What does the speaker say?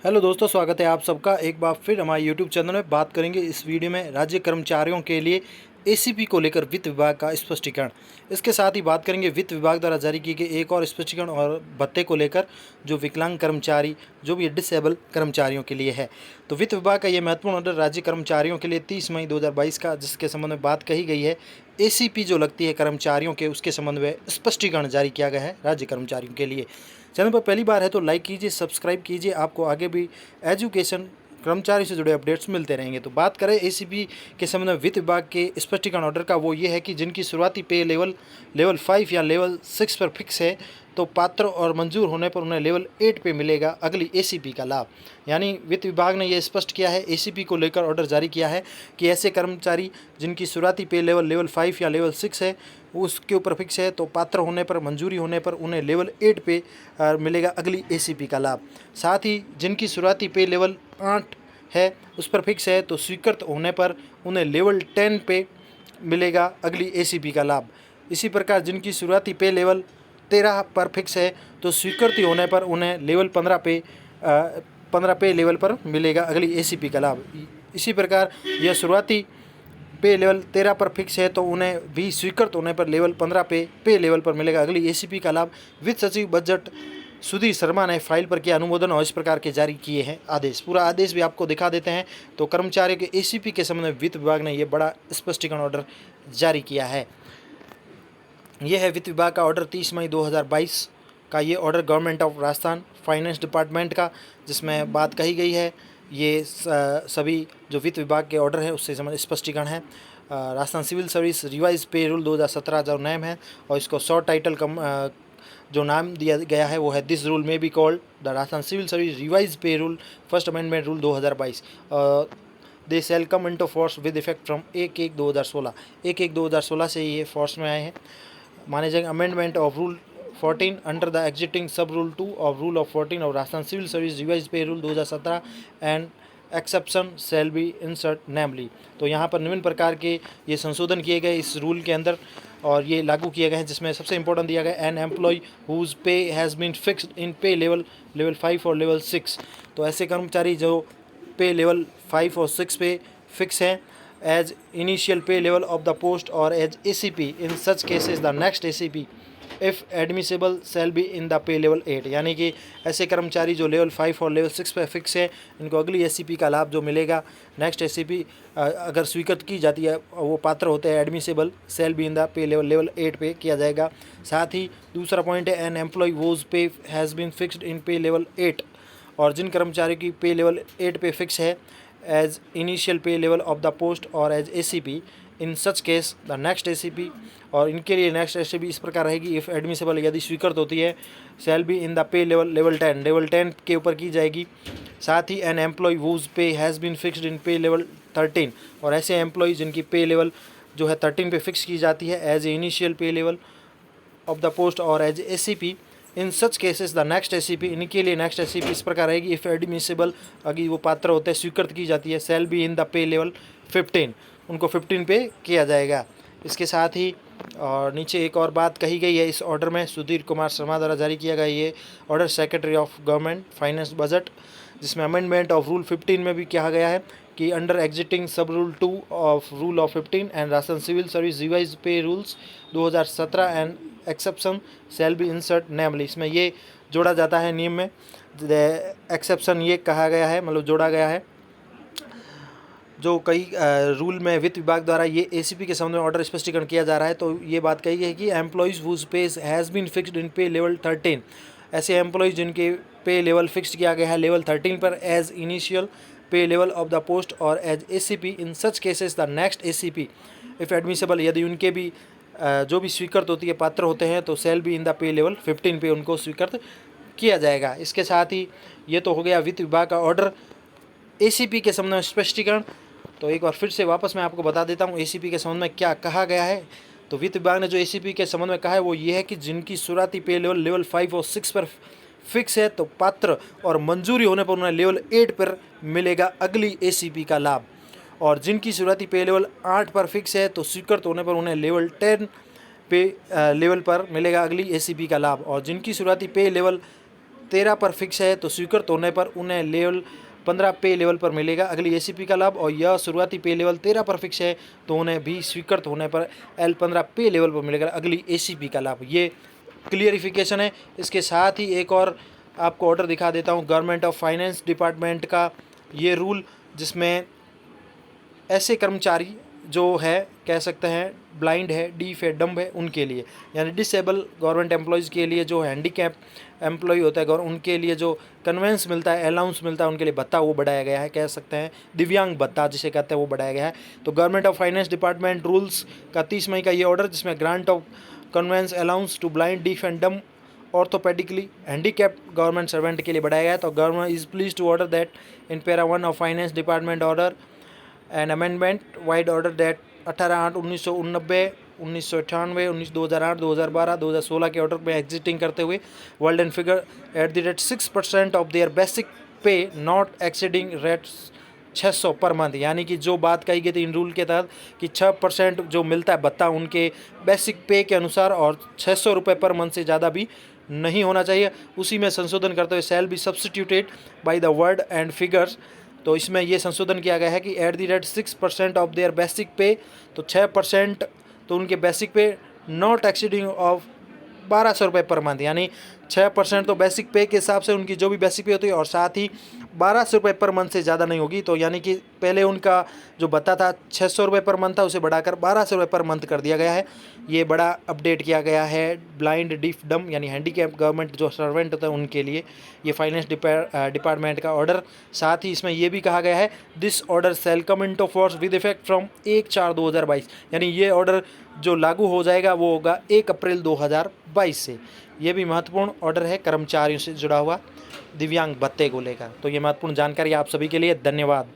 Hello दोस्तों, स्वागत है आप सबका एक बार फिर हमारे यूट्यूब चैनल में। बात करेंगे इस वीडियो में राज्य कर्मचारियों के लिए एसीपी को लेकर वित्त विभाग का स्पष्टीकरण। इसके साथ ही बात करेंगे वित्त विभाग द्वारा जारी किए गए एक और स्पष्टीकरण और भत्ते को लेकर, जो विकलांग कर्मचारी, जो भी डिसेबल कर्मचारियों के लिए है। तो वित्त विभाग का ये महत्वपूर्ण ऑर्डर राज्य कर्मचारियों के लिए 30 मई 2022 का, जिसके संबंध में बात कही गई है। एसीपी जो लगती है कर्मचारियों के, उसके संबंध में स्पष्टीकरण जारी किया गया है राज्य कर्मचारियों के लिए। चैनल पर पहली बार है तो लाइक कीजिए, सब्सक्राइब कीजिए, आपको आगे भी एजुकेशन कर्मचारी से जुड़े अपडेट्स मिलते रहेंगे। तो बात करें एसीपी के संबंध में वित्त विभाग के स्पष्टीकरण ऑर्डर का, वो ये है कि जिनकी शुरुआती पे लेवल 5 या लेवल 6 पर फिक्स है, तो पात्र और मंजूर होने पर उन्हें लेवल 8 पे मिलेगा अगली एसीपी का लाभ। यानी वित्त विभाग ने यह स्पष्ट किया है, एसीपी को लेकर ऑर्डर जारी किया है कि ऐसे कर्मचारी जिनकी शुरुआती पे लेवल 5 या लेवल 6 है, उसके ऊपर फिक्स है, तो पात्र होने पर, मंजूरी होने पर उन्हें लेवल 8 पे मिलेगा अगली एसीपी का लाभ। साथ ही जिनकी शुरुआती पे लेवल 8 है, उस पर फिक्स है, तो स्वीकृत होने पर उन्हें लेवल 10 पे मिलेगा अगली एसीपी का लाभ। इसी प्रकार जिनकी शुरुआती पे लेवल 13 पर फिक्स है, तो स्वीकृति होने पर उन्हें लेवल 15 पे लेवल पर मिलेगा अगली एसीपी का लाभ। इसी प्रकार यह शुरुआती पे लेवल 13 पर फिक्स है, तो उन्हें भी स्वीकृत होने पर लेवल 15 पे लेवल पर मिलेगा अगली एसीपी का लाभ। वित्त सचिव बजट सुधीर शर्मा ने फाइल पर किया अनुमोदन और इस प्रकार के जारी किए हैं आदेश। पूरा आदेश भी आपको दिखा देते हैं। तो कर्मचारियों के एसीपी के संबंध में वित्त विभाग ने यह बड़ा स्पष्टीकरण ऑर्डर जारी किया है। यह है वित्त विभाग का ऑर्डर 30 मई 2022 का। ये order government of Rajasthan finance department का, जिसमें बात कही गई है। ये सभी जो वित्त विभाग के ऑर्डर है उससे संबंधित स्पष्टीकरण है। Rajasthan civil service revise pay rule 2017 जो नेम है, और इसको शॉर्ट टाइटल जो नाम दिया गया है वो है this rule may be called the Rajasthan civil service revise pay rule first amendment rule 2022। They shall come into force with effect from 1/1/2016। 1/1/2016 से ये फोर्स में आए हैं। माने जाएंगे amendment of rule 14 under the existing sub rule 2 of rule of 14 of Rajasthan civil service revise pay rule 2017 and exception shall be insert namely. तो यहाँ पर निम्न प्रकार के ये संशोधन किए गए इस रूल के अंदर, और ये लागू किए गए हैं, जिसमें सबसे इंपॉर्टेंट दिया गया एन एम्प्लॉय हुज पे has been fixed in pay level 5 और लेवल 6। तो ऐसे कर्मचारी जो पे लेवल 5 और 6 पे फिक्स हैं, as initial pay level of the post और as ACP in such cases the next ACP if admissible shall be in the pay level 8। यानी कि ऐसे कर्मचारी जो लेवल 5 और लेवल 6 पे फिक्स है, इनको अगली एसीपी का लाभ जो मिलेगा, नेक्स्ट एसीपी अगर स्वीकृत की जाती है, वो पात्र होते हैं, admissible shall be in the pay level 8 पे किया जाएगा। साथ ही दूसरा पॉइंट है an employee whose pay has been fixed in pay level 8। और जिन कर्मचारियों की पे लेवल 8 पे फिक्स है, as initial pay level of the post और as ACP in such case the next ACP. और इनके लिए नेक्स्ट एसीपी इस प्रकार रहेगी, इफ़ एडमिसेबल यदि स्वीकृत होती है, shall be in the pay level 10 के ऊपर की जाएगी। साथ ही an employee whose pay has been fixed in pay level 13। और ऐसे एम्प्लॉय जिनकी पे लेवल जो है 13 पे फिक्स की जाती है, as a initial pay level of the post और as ACP in such cases the next ACP. इनके लिए नेक्स्ट एसीपी इस प्रकार रहेगी, इफ़ एडमिसेबल अगर वो पात्र होते हैं, स्वीकृत की जाती है, shall be in the pay level 15, उनको 15 पे किया जाएगा। इसके साथ ही और नीचे एक और बात कही गई है इस ऑर्डर में, सुधीर कुमार शर्मा द्वारा जारी किया गया ये order, secretary of government finance budget, जिसमें अमेंडमेंट ऑफ रूल 15 में भी कहा गया है कि under existing sub rule 2 of rule of 15 and Rajasthan civil service revise pay rules 2017 and exception shall be insert namely. इसमें ये जोड़ा जाता है नियम में, एक्सेप्शन ये कहा गया है, मतलब जोड़ा गया है। जो कई रूल में वित्त विभाग द्वारा ये एसीपी के संबंध में ऑर्डर स्पष्टीकरण किया जा रहा है। तो ये बात कही है कि एम्प्लॉयज़ हुज पे has been fixed in pay level 13, ऐसे एम्प्लॉयज़ जिनके पे लेवल फिक्स्ड किया गया है लेवल 13 पर, as initial pay level of the post और as ACP in such cases the next ACP if admissible, यदि उनके भी जो भी स्वीकृत होती है, पात्र होते हैं, तो shall be in the pay level 15 पे उनको स्वीकृत किया जाएगा। इसके साथ ही ये तो हो गया वित्त विभाग का ऑर्डर एसीपी के संबंध में स्पष्टीकरण। तो एक बार फिर से वापस मैं आपको बता देता हूँ एसीपी के संबंध में क्या कहा गया है। तो वित्त विभाग ने जो एसीपी के संबंध में कहा है वो ये है कि जिनकी शुरुआती पे लेवल 5 और 6 पर फिक्स है, तो पात्र और मंजूरी होने पर उन्हें लेवल 8 पर मिलेगा अगली एसीपी का लाभ। और जिनकी शुरुआती पे लेवल 8 पर फिक्स है, तो स्वीकृत होने पर उन्हें लेवल 10 पे लेवल पर मिलेगा अगली एसीपी का लाभ। और जिनकी शुरुआती पे लेवल 13 पर फिक्स है तो स्वीकृत होने पर उन्हें लेवल 15 पे लेवल पर मिलेगा अगली एसीपी का लाभ, और यह शुरुआती पे लेवल 13 पर फिक्स है तो उन्हें भी स्वीकृत होने पर L15 पे लेवल पर मिलेगा अगली एसीपी का लाभ। ये क्लियरिफिकेशन है। इसके साथ ही एक और आपको ऑर्डर दिखा देता हूँ गवर्नमेंट ऑफ फाइनेंस डिपार्टमेंट का ये रूल, जिसमें ऐसे कर्मचारी जो है कह सकते हैं ब्लाइंड है, डीफ है, डम्ब है, उनके लिए यानी डिसेबल गवर्नमेंट एम्प्लॉयज़ के लिए जो हैंडीकैप एम्प्लॉय होता है उनके लिए जो कन्वेंस मिलता है, अलाउंस मिलता है, उनके लिए भत्ता वो बढ़ाया गया है, कह सकते हैं दिव्यांग भत्ता जिसे कहते हैं वो बढ़ाया गया है। तो government of finance department rules का 30 मई का ये ऑर्डर, जिसमें grant of conveyance allowance to blind, deaf and dumb orthopedically handicap government servant के लिए बढ़ाया गया है। तो government is please to order that in para 1 of finance department order an amendment vide order that 18/8/1989, 1998, 2008, 2012, 2016 के order में एग्जिटिंग करते हुए world and figure at the rate 6% of their basic pay not exceeding rate 600 per month, यानी कि जो बात कही गई थी इन रूल के तहत कि 6% जो मिलता है भत्ता उनके बेसिक पे के अनुसार और 600 रुपये पर मंथ से ज़्यादा भी नहीं होना चाहिए, उसी में संशोधन करते हुए shall be substituted by the word and figures. तो इसमें ये संशोधन किया गया है कि eight the rate 6% of their basic पे, तो 6% तो उनके basic pay not exceeding of 1200 रुपये पर मंथ, यानी 6% तो बेसिक पे के हिसाब से उनकी जो भी बेसिक पे होती है और साथ ही 1200 रुपये पर मंथ से ज़्यादा नहीं होगी। तो यानी कि पहले उनका जो भत्ता था 600 रुपये पर मंथ था, उसे बढ़ाकर 1200 रुपये पर मंथ कर दिया गया है। ये बड़ा अपडेट किया गया है ब्लाइंड, डीफ, डम यानी हैंडीकैप गवर्नमेंट जो सर्वेंट होता है उनके लिए ये फाइनेंस डिपार्टमेंट का ऑर्डर। साथ ही इसमें यह भी कहा गया है this order shell come into force with effect from 1/4/2022, यानी ये ऑर्डर जो लागू हो जाएगा वो होगा 1 अप्रैल 2022 से। ये भी महत्वपूर्ण ऑर्डर है कर्मचारियों से जुड़ा हुआ दिव्यांग भत्ते को लेकर। तो ये महत्वपूर्ण जानकारी आप सभी के लिए, धन्यवाद।